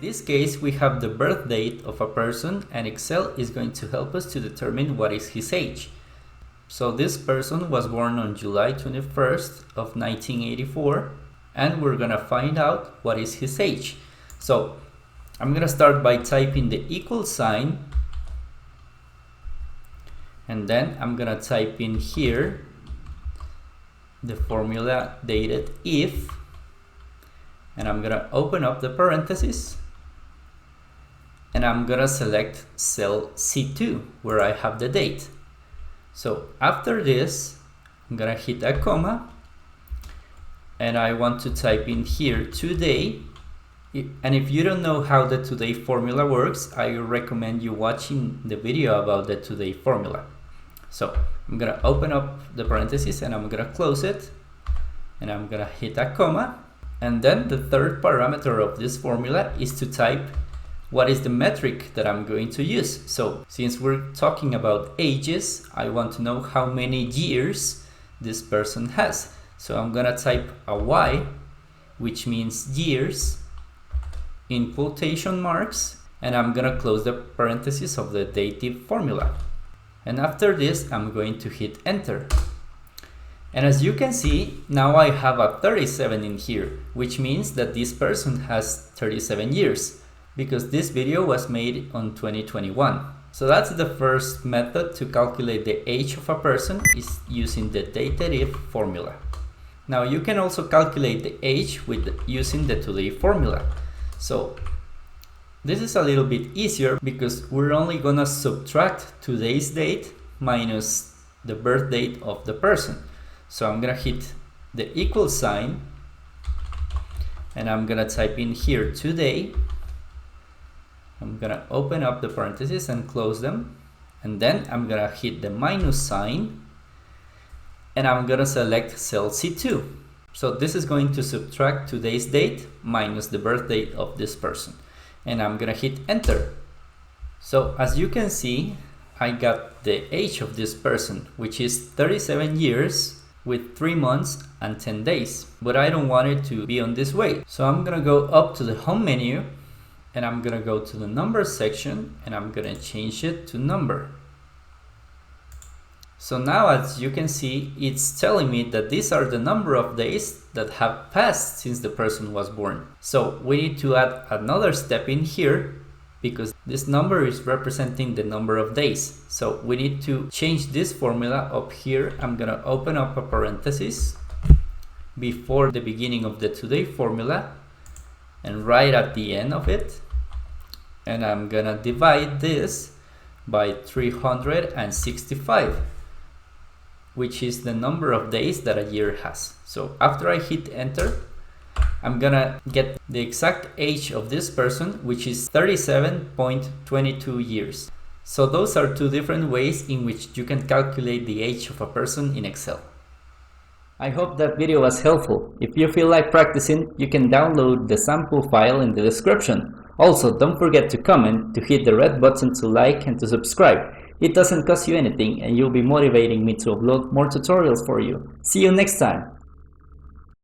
this case, we have the birth date of a person, and Excel is going to help us to determine what is his age. So this person was born on July 21st of 1984, and we're gonna find out what is his age. So I'm gonna start by typing the equal sign, and then I'm gonna type in here the formula DATEDIF, and I'm gonna open up the parentheses, and I'm gonna select cell C2 where I have the date. So after this, I'm gonna hit a comma, and I want to type in here today. And if you don't know how the today formula works, I recommend you watching the video about the today formula. So I'm gonna open up the parentheses, and I'm gonna close it, and I'm gonna hit a comma, and then the third parameter of this formula is to type what is the metric that I'm going to use. So since we're talking about ages, I want to know how many years this person has. So I'm gonna type a Y, which means years, in quotation marks, and I'm gonna close the parentheses of the DATEDIF formula. And after this, I'm going to hit enter. And as you can see, now I have a 37 in here, which means that this person has 37 years, because this video was made on 2021. So that's the first method to calculate the age of a person, is using the DATEDIF formula. Now you can also calculate the age with using the today formula. So this is a little bit easier because we're only gonna subtract today's date minus the birth date of the person. So I'm gonna hit the equal sign, and I'm gonna type in here today. I'm gonna open up the parentheses and close them, and then I'm gonna hit the minus sign, and I'm gonna select cell C2. So this is going to subtract today's date minus the birth date of this person, and I'm gonna hit enter. So as you can see, I got the age of this person, which is 37 years with 3 months and 10 days, but I don't want it to be on this way. So I'm gonna go up to the home menu, and I'm gonna go to the numbers section, and I'm gonna change it to number. So now, as you can see, it's telling me that these are the number of days that have passed since the person was born. So we need to add another step in here, because this number is representing the number of days. So we need to change this formula up here. I'm gonna open up a parenthesis before the beginning of the today formula and right at the end of it. And I'm gonna divide this by 365, which is the number of days that a year has. So after I hit enter, I'm gonna get the exact age of this person, which is 37.22 years. So those are two different ways in which you can calculate the age of a person in Excel. I hope that video was helpful. If you feel like practicing, you can download the sample file in the description. Also, don't forget to comment, to hit the red button to like, and to subscribe. It doesn't cost you anything, and you'll be motivating me to upload more tutorials for you. See you next time!